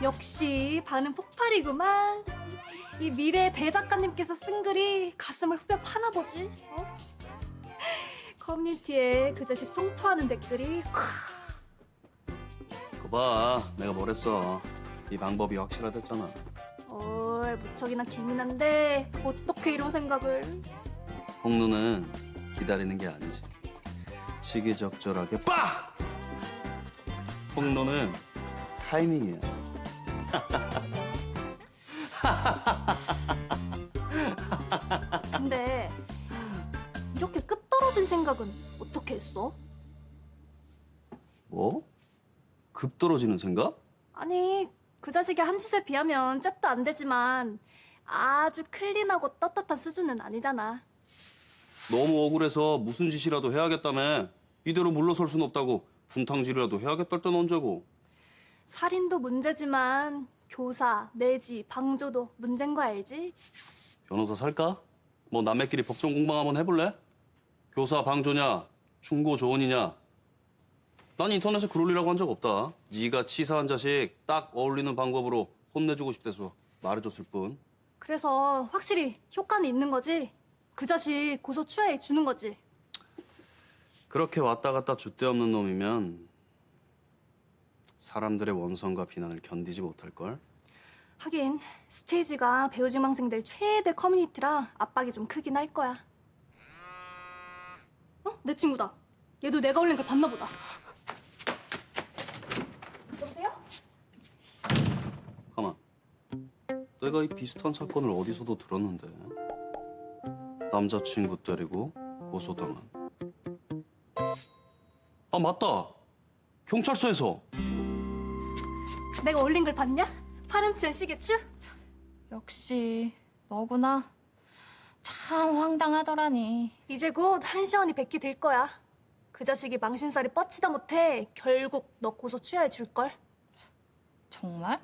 역시 반응 폭발이구만. 이 미래의 대작가님께서 쓴 글이 가슴을 후벼 파나 보지. 어? 커뮤니티에 그 자식 성토하는 댓글이 그거 봐, 내가 뭐랬어. 이 방법이 확실하댔잖아. 무척이나 기민한데 어떻게 이런 생각을. 홍루는 기다리는 게 아니지. 시기적절하게 빵! 홍루는 타이밍이야. 근데 이렇게 끝떨어진 생각은 어떻게 했어? 뭐? 급 떨어지는 생각? 아니, 그 자식이 한 짓에 비하면 cep도 안 되지만 아주 클린하고 떳떳한 수준은 아니잖아. 너무 억울해서 무슨 짓이라도 해야겠다며. 이대로 물러설 순 없다고 분탕질이라도 해야겠다 할 땐 언제고. 살인도 문제지만 교사, 내지, 방조도 문제인 거 알지? 변호사 살까? 뭐 남매끼리 법정 공방 한번 해볼래? 교사 방조냐? 충고 조언이냐? 난 인터넷에 글 올리라고 한 적 없다. 네가 치사한 자식 딱 어울리는 방법으로 혼내주고 싶대서 말해줬을 뿐. 그래서 확실히 효과는 있는 거지? 그 자식 고소 추하에 주는 거지? 그렇게 왔다 갔다 줏대 없는 놈이면 사람들의 원성과 비난을 견디지 못할걸? 하긴 스테이지가 배우지망생들 최대 커뮤니티라 압박이 좀 크긴 할 거야. 어? 내 친구다. 얘도 내가 올린 걸 봤나 보다. 여보세요? 가만. 내가 이 비슷한 사건을 어디서도 들었는데. 남자친구 때리고 고소당한. 아, 맞다. 경찰서에서. 내가 올린 걸 봤냐? 파렴치한 시계추? 역시 너구나. 참 황당하더라니. 이제 곧 한시원이 백기 될 거야. 그 자식이 망신살이 뻗치다 못해 결국 너 고소 취하해 줄걸? 정말?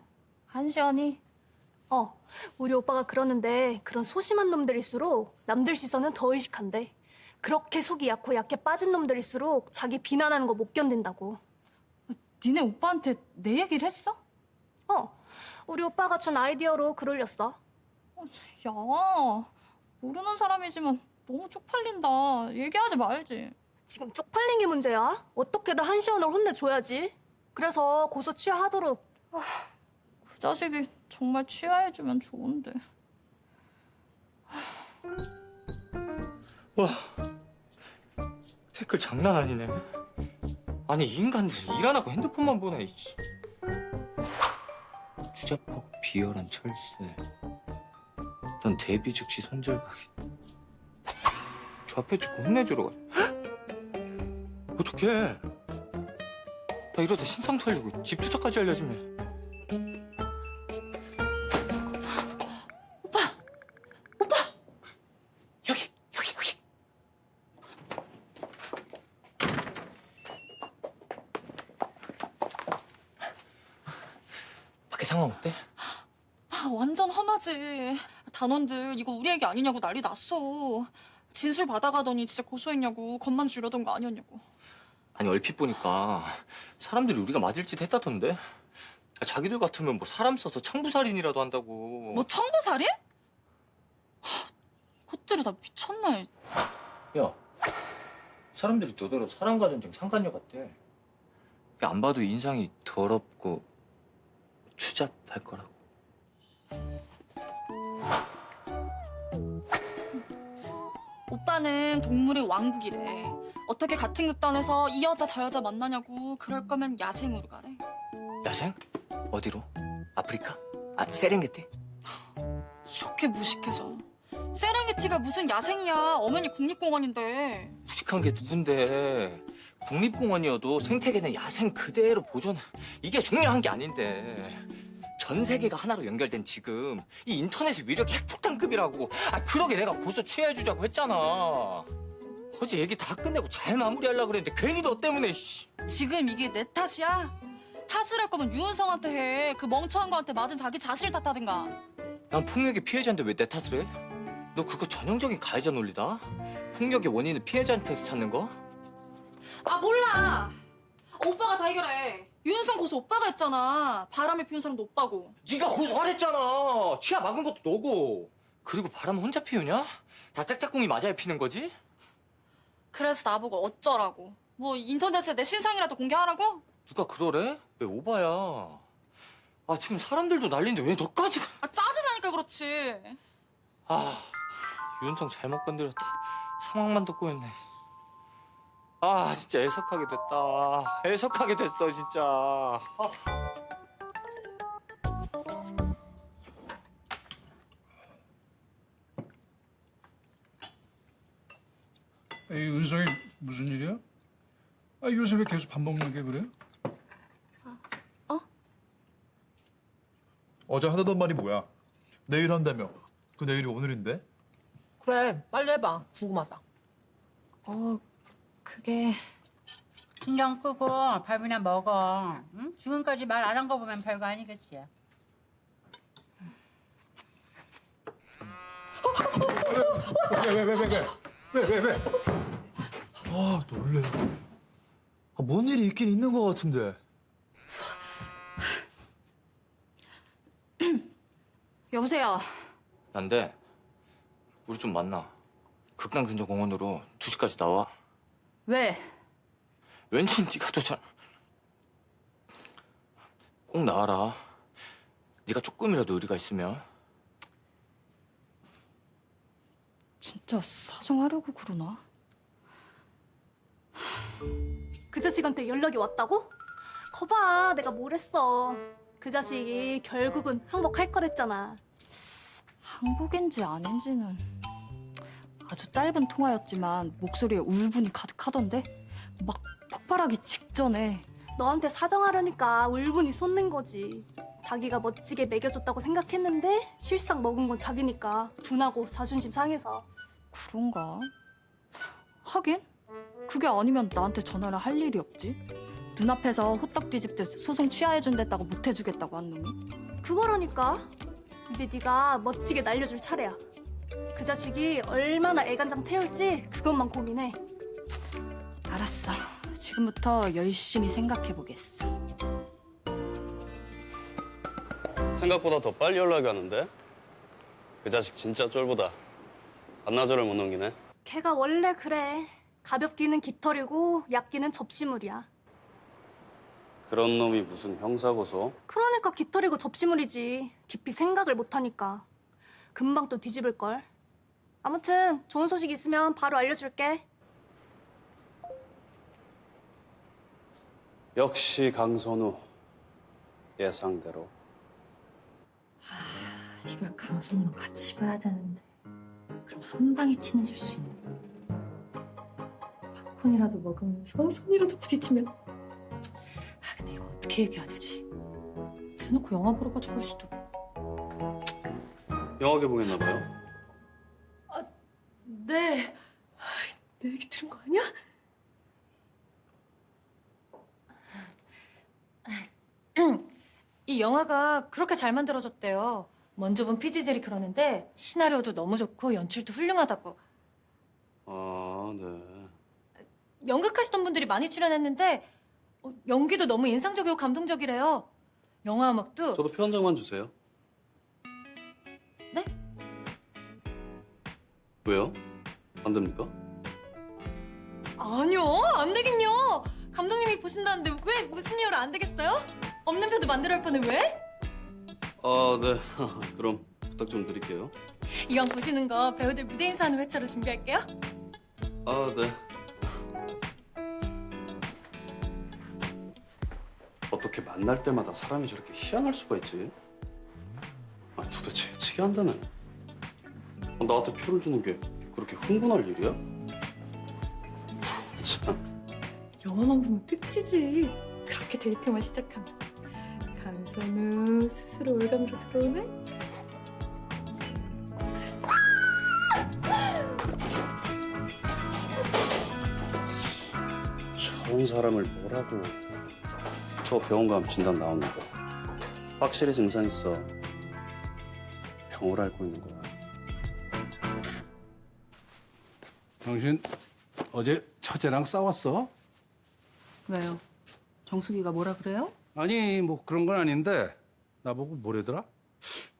한시연이? 우리 오빠가 그러는데 그런 소심한 놈들일수록 남들 시선은 더 의식한대. 그렇게 속이 약고 약해 빠진 놈들일수록 자기 비난하는 거 못 견딘다고. 니네 오빠한테 내 얘기를 했어? 우리 오빠가 준 아이디어로 글 올렸어. 야, 모르는 사람이지만 너무 쪽팔린다. 얘기하지 말지. 지금 쪽팔린 게 문제야. 어떻게든 한시원을 혼내줘야지. 그래서 고소 취하하도록. 그 자식이 정말 취하해주면 좋은데. 와, 댓글 장난 아니네. 아니 이 인간들 일 안 하고 핸드폰만 보네. 이씨. 추잡하고 비열한 철새. 넌 데뷔 즉시 손절각이. 좌표 찍고 혼내주러 가. 어떡해. 나 이러다 신상 털리고 집 투자까지 알려주면. 오빠! 여기. 밖에 상황 어때? 완전 험하지. 단원들 이거 우리 얘기 아니냐고 난리 났어. 진술 받아가더니 진짜 고소했냐고 겁만 주려던 거 아니었냐고. 아니 얼핏 보니까 사람들이 우리가 맞을 짓 했다던데? 자기들 같으면 뭐 사람 써서 청부살인이라도 한다고. 뭐 청부살인? 이것들이 다 미쳤나. 야, 사람들이 너더러 사랑과 전쟁 상간녀 같대. 안 봐도 인상이 더럽고 추잡할 거라고. 오빠는 동물의 왕국이래. 어떻게 같은 극단에서 이 여자 저 여자 만나냐고. 그럴 거면 야생으로 가래. 야생? 어디로? 아프리카? 세렝게티? 이렇게 무식해서. 세렝게티가 무슨 야생이야. 어머니 국립공원인데. 무식한 게 누군데. 국립공원이어도 생태계는 야생 그대로 보존. 이게 중요한 게 아닌데. 전 세계가 하나로 연결된 지금 이 인터넷의 위력이 핵폭탄급이라고. 그러게 내가 고소 취해주자고 했잖아. 어제 얘기 다 끝내고 잘 마무리하려고 그랬는데 괜히 너 때문에. 씨. 지금 이게 내 탓이야? 탓을 할 거면 유은성한테 해. 그 멍청한 거한테 맞은 자기 자신을 탓하든가. 난 폭력의 피해자인데 왜 내 탓을 해? 너 그거 전형적인 가해자 논리다. 폭력의 원인은 피해자한테서 찾는 거? 아 몰라. 오빠가 다 해결해. 윤성 고소 오빠가 했잖아. 바람에 피운 사람도 오빠고. 네가 고소하랬잖아. 치아 막은 것도 너고. 그리고 바람 혼자 피우냐? 다 짝짝꿍이 맞아야 피는 거지? 그래서 나보고 어쩌라고. 뭐 인터넷에 내 신상이라도 공개하라고? 누가 그러래? 왜 오바야? 아 지금 사람들도 난리인데 왜 너까지? 아 짜증나니까 그렇지. 아 윤성 잘못 건드렸다. 상황만 더 꼬였네. 아 진짜 애석하게 됐다. 애석하게 됐어 진짜. 아. 에이, 은성이 무슨 일이야? 아, 요새 왜 계속 밥 먹는 게 그래? 어제 하던 말이 뭐야? 내일 한다며. 그 내일이 오늘인데? 그래, 빨리 해봐. 궁금하다. 그게 신경 끄고 밥이나 먹어. 응? 지금까지 말 안 한 거 보면 별거 아니겠지. 왜? 아, 놀래. 아, 뭔 일이 있긴 있는 것 같은데. 여보세요. 난데 우리 좀 만나. 극단 근처 공원으로 2시까지 나와. 왜? 왠지 네가 더 잘. 꼭 나와라. 네가 조금이라도 의리가 있으면. 진짜 사정하려고 그러나? 그 자식한테 연락이 왔다고? 거봐, 내가 뭘 했어. 그 자식이 결국은 항복할 거랬잖아. 항복인지 아닌지는 아주 짧은 통화였지만 목소리에 울분이 가득하던데 막 폭발하기 직전에. 너한테 사정하려니까 울분이 솟는 거지. 자기가 멋지게 먹여줬다고 생각했는데 실상 먹은 건 자기니까 둔하고 자존심 상해서. 그런가? 하긴 그게 아니면 나한테 전화를 할 일이 없지. 눈앞에서 호떡 뒤집듯 소송 취하해준댔다고 못 해주겠다고 한 놈이. 그거라니까. 이제 네가 멋지게 날려줄 차례야. 그 자식이 얼마나 애간장 태울지 그것만 고민해. 알았어. 지금부터 열심히 생각해보겠어. 생각보다 더 빨리 연락이 왔는데? 그 자식 진짜 쫄보다. 반나절을 못 넘기네. 걔가 원래 그래. 가볍기는 깃털이고 얕기는 접시물이야. 그런 놈이 무슨 형사고소? 그러니까 깃털이고 접시물이지. 깊이 생각을 못하니까. 금방 또 뒤집을걸. 아무튼 좋은 소식 있으면 바로 알려줄게. 역시 강선우. 예상대로. 이걸 강순이랑 같이 봐야 되는데 그럼 한 방에 친해질 수 있는 팝콘이라도 먹으면서 손이라도 부딪히면 근데 이거 어떻게 얘기해야 되지? 대놓고 영화 보러 가자고 할 수도 영화 개봉했나 봐요? 네. 내 얘기 들은 거 아니야? 이 영화가 그렇게 잘 만들어졌대요. 먼저 본 PD들이 그러는데 시나리오도 너무 좋고 연출도 훌륭하다고. 아, 네. 연극하시던 분들이 많이 출연했는데 연기도 너무 인상적이고 감동적이래요. 영화 음악도 저도 표 한 장만 주세요. 네? 왜요? 안 됩니까? 아니요, 안 되긴요. 감독님이 보신다는데 왜 무슨 이유로 안 되겠어요? 없는 표도 만들어 할 뻔해 왜? 아, 네. 그럼 부탁 좀 드릴게요. 이왕 보시는 거 배우들 무대 인사하는 회차로 준비할게요. 아, 네. 어떻게 만날 때마다 사람이 저렇게 희한할 수가 있지? 아, 도대체 특이한다네. 나한테 표를 주는 게 그렇게 흥분할 일이야? 참. 영화만 보면 끝이지. 그렇게 데이트만 시작하면 강선우 스스로 올감으로 들어오네. 좋은 사람을 뭐라고. 저 병원 가면 진단 나오는 거. 확실히 증상 있어. 병을 앓고 있는 거야. 당신 어제 처제랑 싸웠어? 왜요? 정수기가 뭐라 그래요? 아니 뭐 그런 건 아닌데 나보고 뭐래더라?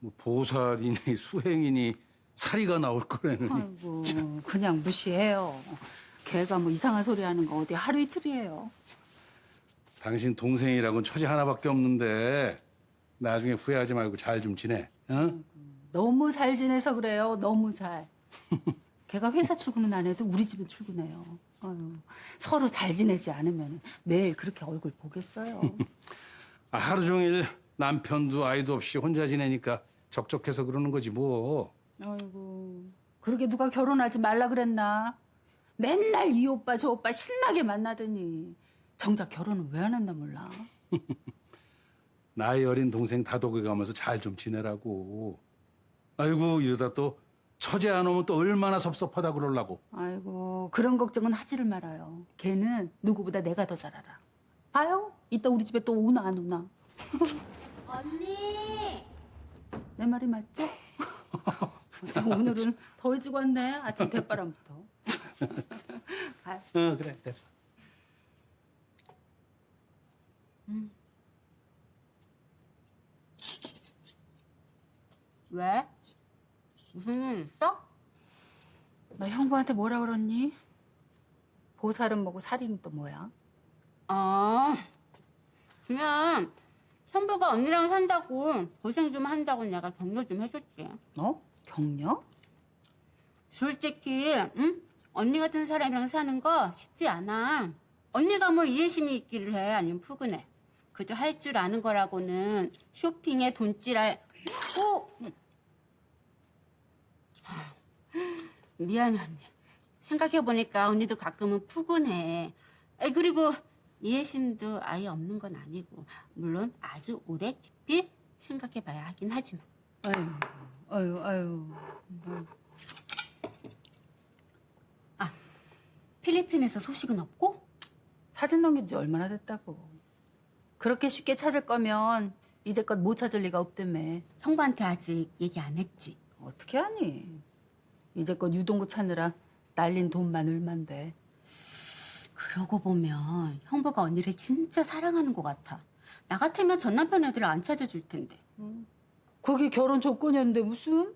뭐 보살이니 수행이니 사리가 나올 거라느니. 아이고 그냥 무시해요. 걔가 뭐 이상한 소리 하는 거 어디 하루 이틀이에요. 당신 동생이라고는 처제 하나밖에 없는데 나중에 후회하지 말고 잘 좀 지내. 응? 너무 잘 지내서 그래요. 너무 잘. 걔가 회사 출근은 안 해도 우리 집은 출근해요. 아유, 서로 잘 지내지 않으면 매일 그렇게 얼굴 보겠어요. 아, 하루 종일 남편도 아이도 없이 혼자 지내니까 적적해서 그러는 거지 뭐. 아이고 그러게 누가 결혼하지 말라 그랬나? 맨날 이 오빠 저 오빠 신나게 만나더니 정작 결혼은 왜 안 했나 몰라. 나이 어린 동생 다독여 가면서 잘 좀 지내라고. 아이고 이러다 또 처제 안 오면 또 얼마나 섭섭하다 그러려고. 아이고 그런 걱정은 하지를 말아요. 걔는 누구보다 내가 더 잘 알아. 봐요. 이따 우리 집에 또 오나 안 오나. 언니! 내 말이 맞죠? 저 오늘은 덜 지고 왔네. 아침 대바람부터. 가요. 응 그래 됐어. 왜? 무슨 일 있어? 너 형부한테 뭐라 그랬니? 보살은 뭐고 살인은 또 뭐야? 그냥 현보가 언니랑 산다고 고생 좀 한다고 내가 격려 좀 해줬지. 어? 격려? 솔직히 응? 언니 같은 사람이랑 사는 거 쉽지 않아. 언니가 뭐 이해심이 있기를 해 아니면 푸근해. 그저 할 줄 아는 거라고는 쇼핑에 돈질할 미안해 언니. 생각해보니까 언니도 가끔은 푸근해. 그리고 이해심도 아예 없는 건 아니고 물론 아주 오래 깊이 생각해봐야 하긴 하지만. 아유. 필리핀에서 소식은 없고? 사진 넘긴 지 얼마나 됐다고. 그렇게 쉽게 찾을 거면 이제껏 못 찾을 리가 없다며. 형부한테 아직 얘기 안 했지? 어떻게 하니? 이제껏 유동구 찾느라 날린 돈만 얼만데. 그러고 보면 형부가 언니를 진짜 사랑하는 것 같아. 나 같으면 전 남편 애들 안 찾아줄 텐데. 그게 결혼 조건이었는데 무슨?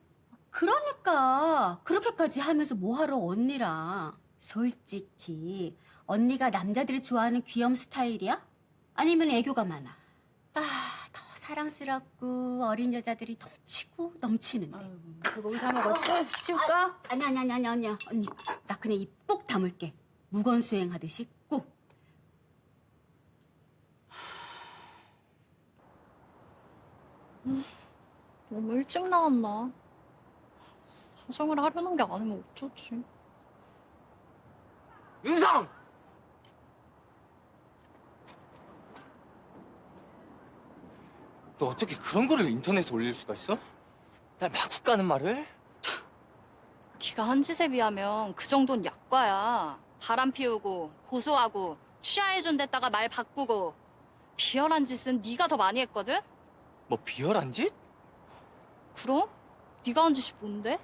그러니까 그렇게까지 하면서 뭐하러 언니랑. 솔직히 언니가 남자들이 좋아하는 귀염 스타일이야? 아니면 애교가 많아? 더 사랑스럽고 어린 여자들이 넘치고 넘치는데. 그거 의사 먹었지? 치울까? 아니 언니. 나 그냥 입 꾹 다물게. 무건 수행하듯이 꾹. 너무 일찍 나왔나? 사정을 하려는 게 아니면 어쩌지? 윤상! 너 어떻게 그런 거를 인터넷에 올릴 수가 있어? 날 마구 까는 말을? 네가 한 짓에 비하면 그 정도는 약과야. 바람 피우고 고소하고 취하해준 데다가 말 바꾸고 비열한 짓은 네가 더 많이 했거든? 뭐 비열한 짓? 그럼? 네가 한 짓이 뭔데?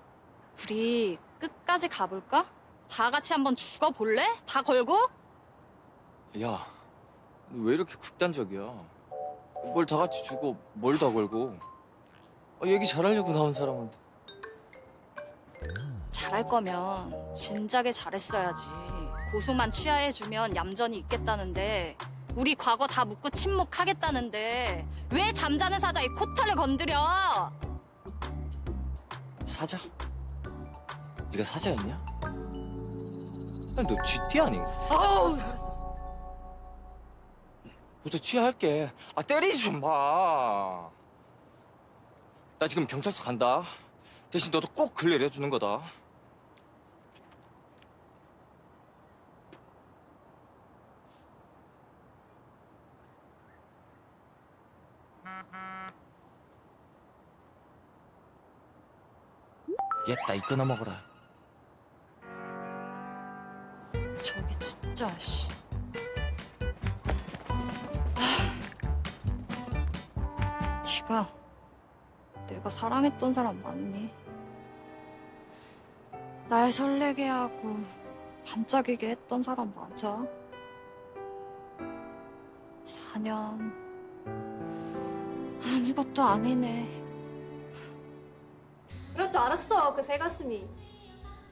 우리 끝까지 가볼까? 다 같이 한번 죽어볼래? 다 걸고? 야, 너 왜 이렇게 극단적이야? 뭘 다 같이 주고 뭘 다 걸고? 얘기 잘하려고 나온 사람한테. 잘할 거면 진작에 잘했어야지. 고소만 취하해주면 얌전히 있겠다는데 우리 과거 다 묻고 침묵하겠다는데 왜 잠자는 사자의 코털을 건드려? 사자? 네가 사자였냐? 아니 너 GT 아닌가? 어우, 벌써 취하할게. 때리지 좀 마. 나 지금 경찰서 간다. 대신 너도 꼭 글 내려주는 거다. 옛다 이 끊어 먹어라. 저기 진짜 씨. 네가 내가 사랑했던 사람 맞니? 날 설레게 하고 반짝이게 했던 사람 맞아? 4년. 아무것도 아니네. 그럴 줄 알았어, 그 새가슴이.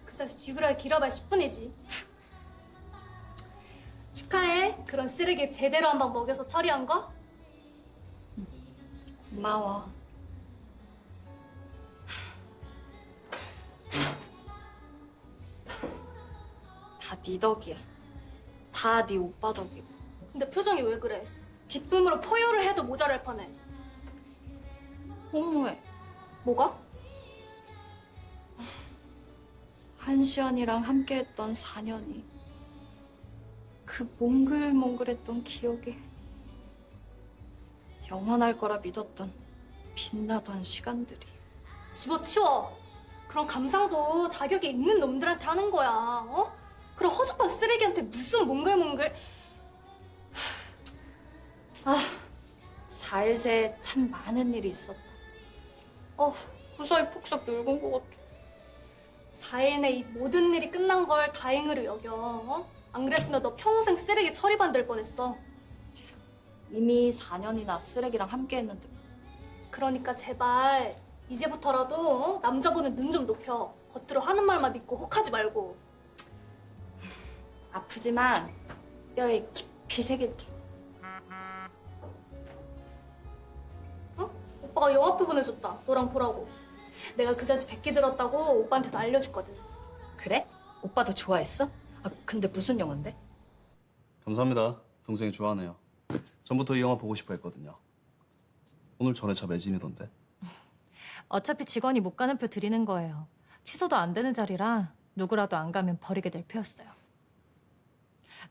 그 자식 지구라에 길어봐야 10분이지. 축하해. 그런 쓰레기 제대로 한 방 먹여서 처리한 거? 고마워. 다 네 덕이야. 다 네 오빠 덕이고. 근데 표정이 왜 그래? 기쁨으로 포효를 해도 모자랄 판에. 홍모해. 뭐가? 한시연이랑 함께했던 4년이 그 몽글몽글했던 기억이 영원할 거라 믿었던 빛나던 시간들이. 집어치워. 그런 감상도 자격이 있는 놈들한테 하는 거야. 어? 그런 허접한 쓰레기한테 무슨 몽글몽글. 아, 4일 새에 참 많은 일이 있었다. 그 사이 폭삭 늙은 것 같아. 4일 내 이 모든 일이 끝난 걸 다행으로 여겨. 어? 안 그랬으면 너 평생 쓰레기 처리반 될 뻔했어. 이미 4년이나 쓰레기랑 함께했는데. 그러니까 제발 이제부터라도 남자보는 눈 좀 높여. 겉으로 하는 말만 믿고 혹하지 말고. 아프지만 뼈에 깊이 새길게. 오빠가 영화표 보내줬다. 너랑 보라고. 내가 그 자식 100개 들었다고 오빠한테도 알려줬거든. 그래? 오빠도 좋아했어? 근데 무슨 영화인데? 감사합니다. 동생이 좋아하네요. 전부터 이 영화 보고 싶어 했거든요. 오늘 전회차 매진이던데. 어차피 직원이 못 가는 표 드리는 거예요. 취소도 안 되는 자리라 누구라도 안 가면 버리게 될 표였어요.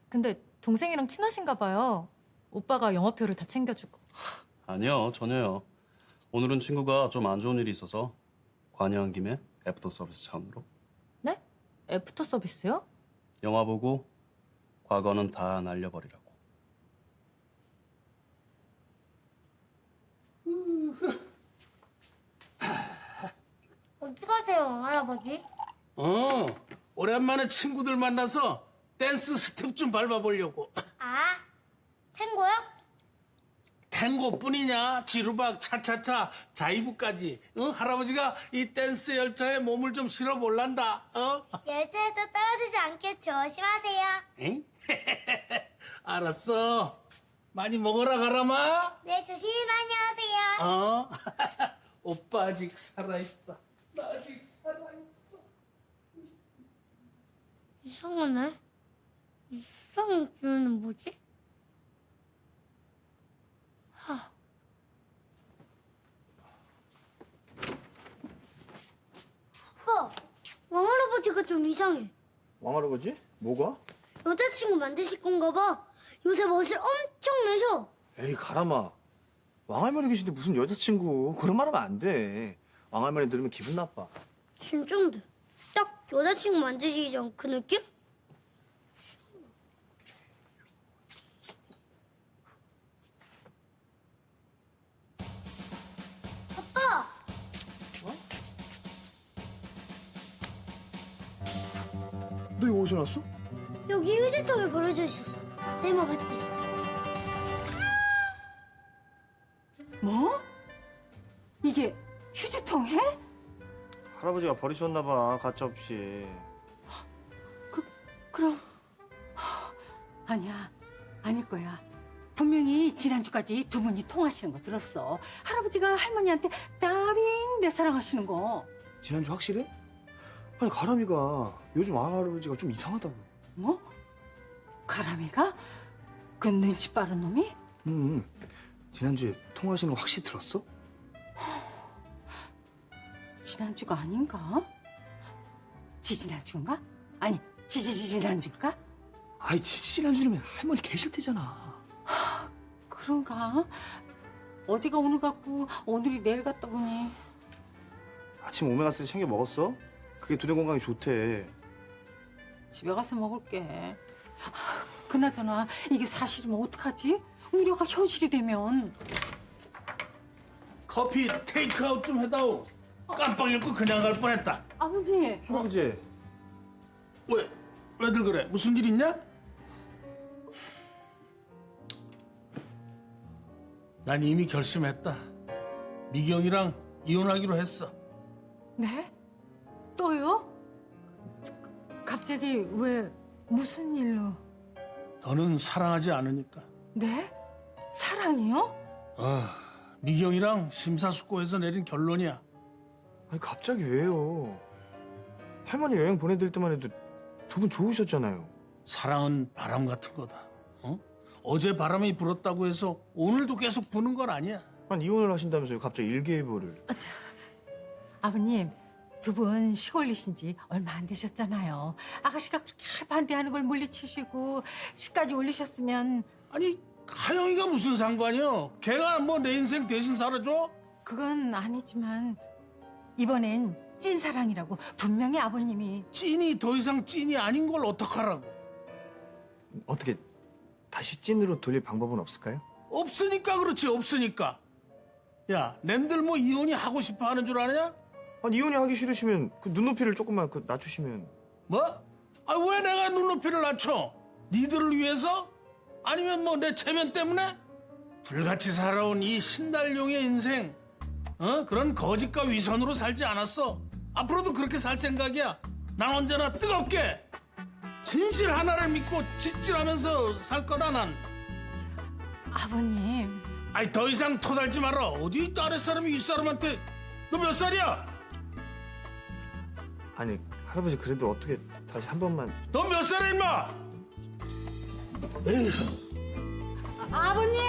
근데 동생이랑 친하신가 봐요. 오빠가 영화표를 다 챙겨주고. 아니요, 전혀요. 오늘은 친구가 좀 안 좋은 일이 있어서 관여한 김에 애프터 서비스 차원으로. 네? 애프터 서비스요? 영화 보고 과거는 다 날려버리라고. 어디 가세요, 할아버지? 오랜만에 친구들 만나서 댄스 스텝 좀 밟아보려고. 아, 탱고요? 탱고뿐이냐? 지루박, 차차차, 자이브까지. 할아버지가 이 댄스 열차에 몸을 좀 실어볼란다. 열차에서 떨어지지 않게 조심하세요. 엥? 알았어. 많이 먹어라, 가라마. 네, 조심히 다녀오세요. 오빠 아직 살아있다. 나 아직 살아있어. 이상하네. 이상한 기운은 뭐지? 오빠, 왕할아버지가 좀 이상해. 왕할아버지? 뭐가? 여자친구 만드실 건가 봐. 요새 멋을 엄청 내셔. 에이 가람아. 왕할머니 계신데 무슨 여자친구. 그런 말 하면 안 돼. 왕할머니 들으면 기분 나빠. 진짠데. 딱 여자친구 만드시기 전 그 느낌? 아빠! 너 이거 어디서 났어? 여기 휴지통에 버려져 있었어. 내마 봤지? 뭐? 이게 휴지통에? 할아버지가 버리셨나 봐. 가차없이. 그럼 아니야, 아닐 거야. 분명히 지난주까지 두 분이 통화하시는 거 들었어. 할아버지가 할머니한테 따링 내 사랑하시는 거. 지난주 확실해? 아니 가람이가 요즘 왕할아버지가 좀 이상하다고. 뭐? 가람이가? 그 눈치 빠른 놈이? 응. 지난주에 통화하시는 거 확실히 들었어? 지난주가 아닌가? 지지난주인가? 아니, 지지지지난주인가? 아이 지난주면 할머니 계실 때잖아. 그런가? 어제가 오늘 같고 오늘이 내일 같다 보니. 아침 오메가3 챙겨 먹었어? 그게 두뇌 건강에 좋대. 집에 가서 먹을게. 그나저나 이게 사실이면 어떡하지? 우려가 현실이 되면. 커피 테이크아웃 좀 해다오. 깜빡 잊고 그냥 갈 뻔했다. 아버지. 할아버지. 왜들 그래? 무슨 일 있냐? 난 이미 결심했다. 미경이랑 이혼하기로 했어. 네? 또요? 갑자기 왜 무슨 일로? 너는 사랑하지 않으니까. 네? 사랑이요? 미경이랑 심사숙고해서 내린 결론이야. 아니 갑자기 왜요? 할머니 여행 보내드릴 때만 해도 두 분 좋으셨잖아요. 사랑은 바람 같은 거다. 어제 바람이 불었다고 해서 오늘도 계속 부는 건 아니야. 아니 이혼을 하신다면서요? 갑자기 일기예보를. 아버님, 두 분 시골리신 지 얼마 안 되셨잖아요. 아가씨가 그렇게 반대하는 걸 물리치시고 시까지 올리셨으면 아니 하영이가 무슨 상관이야? 걔가 뭐 내 인생 대신 살아줘? 그건 아니지만 이번엔 찐사랑이라고 분명히 아버님이. 찐이 더 이상 찐이 아닌 걸 어떡하라고? 어떻게 다시 찐으로 돌릴 방법은 없을까요? 없으니까 그렇지, 없으니까. 야, 낸들 뭐 이혼이 하고 싶어 하는 줄 아냐? 아니 이혼이 하기 싫으시면 그 눈높이를 조금만 낮추시면. 뭐? 아, 왜 내가 눈높이를 낮춰? 니들을 위해서? 아니면 뭐 내 체면 때문에? 불같이 살아온 이 신달룡의 인생, 그런 거짓과 위선으로 살지 않았어. 앞으로도 그렇게 살 생각이야. 난 언제나 뜨겁게 진실 하나를 믿고 직진하면서 살 거다, 난. 아버님. 아니, 더 이상 토달지 마라. 어디 아랫사람이 윗사람한테. 너 몇 살이야? 아니 할아버지 그래도 어떻게 다시 한 번만. 너 몇 살이야, 임마? 에휴. 아버님!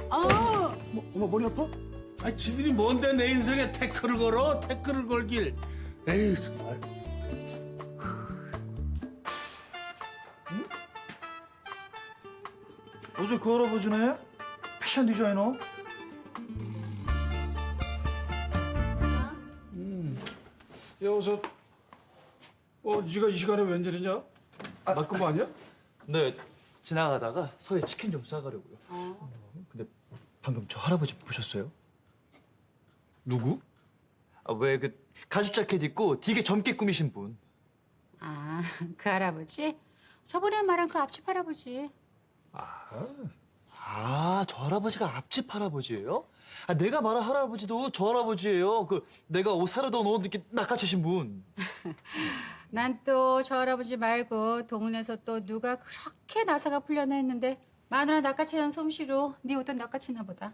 엄마 머리 아파? 아, 지들이 뭔데 내 인생에 태클을 걸어? 태클을 걸길. 에휴, 정말. 어제 그 할아버지네? 패션 디자이너? 야, 어서. 네가 이 시간에 웬일이냐? 맞건 거 아니야? 네, 지나가다가 서해 치킨 좀 싸가려고요. 근데 방금 저 할아버지 보셨어요? 누구? 왜 그 가죽 자켓 입고 되게 젊게 꾸미신 분. 아, 그 할아버지? 저번에 말한 그 앞집 할아버지. 아, 저 할아버지가 앞집 할아버지예요? 아, 내가 말한 할아버지도 저 할아버지예요. 그 내가 옷 사려던 옷 이렇게 낚아채신 분. 난 또 저 할아버지 말고 동네에서 또 누가 그렇게 나사가 풀려나 했는데 마누라 낚아채는 솜씨로 네 옷도 낚아채나 보다.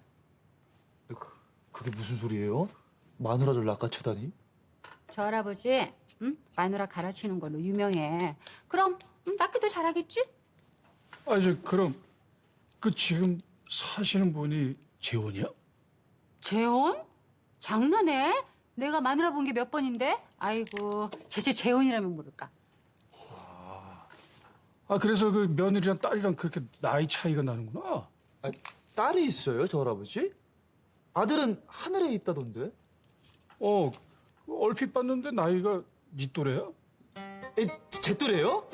그게 무슨 소리예요? 마누라를 낚아채다니? 저 할아버지, 응? 마누라 갈아치는 걸로 유명해. 그럼 낚기도 잘하겠지? 그럼 지금 사시는 분이 재혼이야? 재혼? 장난해? 내가 마누라 본 게 몇 번인데? 아이고, 제제 재혼이라면 모를까. 그래서 그 며느리랑 딸이랑 그렇게 나이 차이가 나는구나. 아, 딸이 있어요, 저 할아버지? 아들은 하늘에 있다던데? 얼핏 봤는데 나이가 네 또래야? 제 또래요?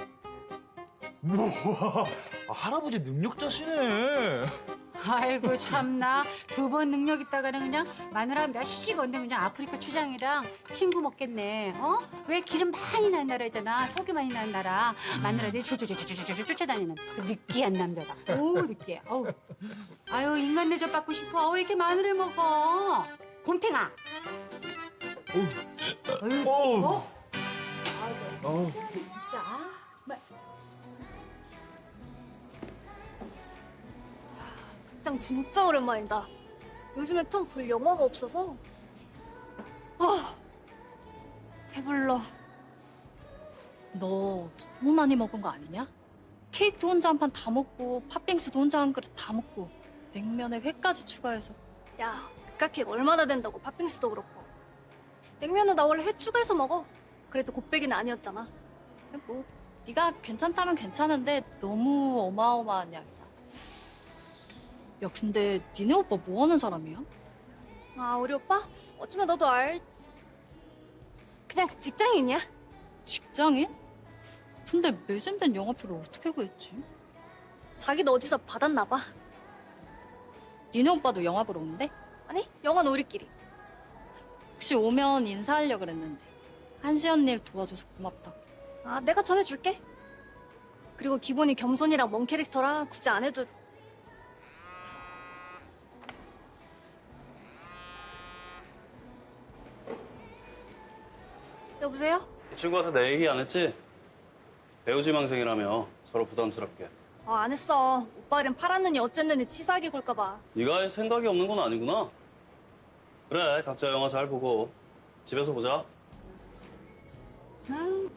우와, 할아버지 능력자시네. 아이고 참나 두 번 능력 있다가는 그냥 마누라 몇씩 얻는 그냥 아프리카 추장이랑 친구 먹겠네. 왜 기름 많이 나는 나라잖아. 석유 많이 나는 나라. 마누라들이 조조조조조조 쫓아다니는 그 느끼한 남자가. 오 느끼해. 아유 인간 대접 받고 싶어. 왜 이렇게 마늘을 먹어? 곰탱아. 진짜 정말. 짱 진짜 오랜만이다. 요즘에 통 볼 영화가 없어서. 배불러. 너 너무 많이 먹은 거 아니냐? 케이크도 혼자 한 판 다 먹고 팥빙수도 혼자 한 그릇 다 먹고 냉면에 회까지 추가해서. 야, 그깟 케이크 얼마나 된다고, 팥빙수도 그렇고. 냉면은 나 원래 회 추가해서 먹어. 그래도 곱빼기는 아니었잖아. 뭐 네가 괜찮다면 괜찮은데 너무 어마어마한 양이야. 야 근데 니네 오빠 뭐 하는 사람이야? 아, 우리 오빠? 어쩌면 너도 그냥 직장인이야. 직장인? 근데 매진된 영화표를 어떻게 구했지? 자기도 어디서 받았나 봐. 니네 오빠도 영화 보러 온대? 아니, 영화는 우리끼리. 혹시 오면 인사하려고 그랬는데 한시 언니 일 도와줘서 고맙다고. 아, 내가 전해줄게. 그리고 기본이 겸손이랑 먼 캐릭터라 굳이 안 해도 여보세요? 이 친구한테 내 얘기 안 했지? 배우지망생이라며 서로 부담스럽게. 안 했어. 오빠 이름 팔았느니 어쨌느니 치사하게 굴까봐. 네가 할 생각이 없는 건 아니구나. 그래, 각자 영화 잘 보고 집에서 보자.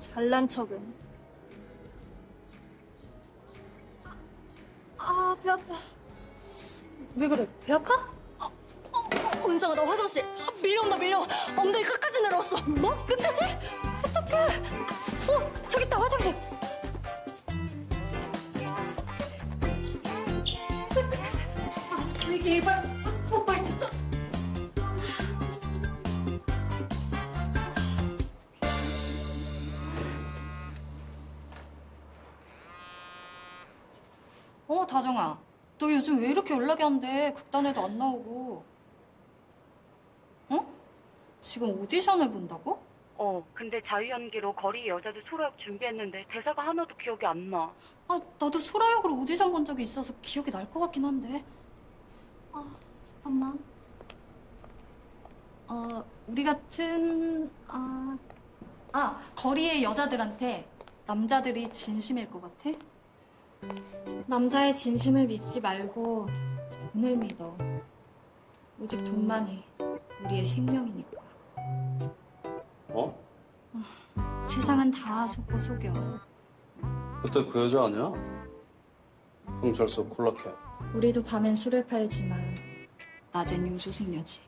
잘난 척은. 배 아파. 왜 그래? 배 아파? 은성아, 나 화장실. 밀려. 엉덩이 끝까지 내려왔어. 뭐? 끝까지? 어떡해. 저기 있다, 화장실. 이게 일발 오빠 진짜. 다정아. 너 요즘 왜 이렇게 연락이 안 돼? 극단에도 안 나오고. 지금 오디션을 본다고? 근데 자유연기로 거리 여자들 소라역 준비했는데 대사가 하나도 기억이 안 나. 나도 소라역으로 오디션 본 적이 있어서 기억이 날 것 같긴 한데. 잠깐만. 우리 같은, 거리의 여자들한테 남자들이 진심일 것 같아? 남자의 진심을 믿지 말고 돈을 믿어. 오직 돈만이 우리의 생명이니까. 세상은 다 속여. 그때 그 여자 아니야? 경찰서 콜라캔. 우리도 밤엔 술을 팔지만 낮엔 요조숙녀지.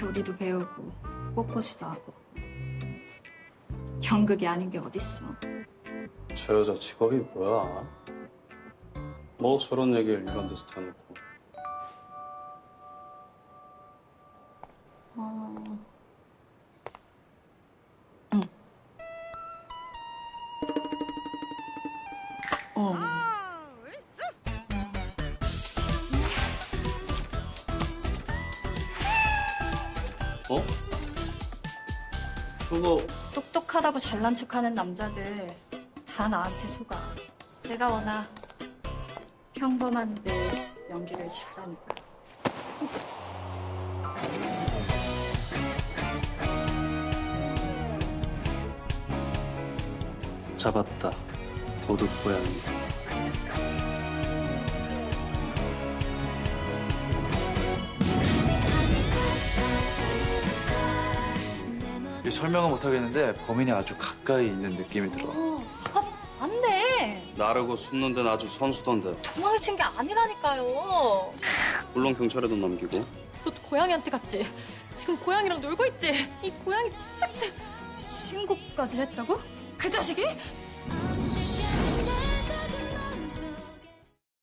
요리도 배우고 꽃꽂이도 하고. 연극이 아닌 게 어딨어. 저 여자 직업이 뭐야? 뭐 저런 얘기를 이런 데서 대놓고. 그거 똑똑하다고 잘난 척하는 남자들 다 나한테 속아. 내가 워낙 평범한데 연기를 잘하니까. 잡았다. 도둑 고양이. 설명은 못하겠는데 범인이 아주 가까이 있는 느낌이 들어. 맞네. 나르고 숨는 데는 아주 선수던데. 도망을 친 게 아니라니까요. 물론 경찰에도 넘기고. 너 고양이한테 갔지? 지금 고양이랑 놀고 있지? 이 고양이 집착증. 신고까지 했다고? 그 자식이?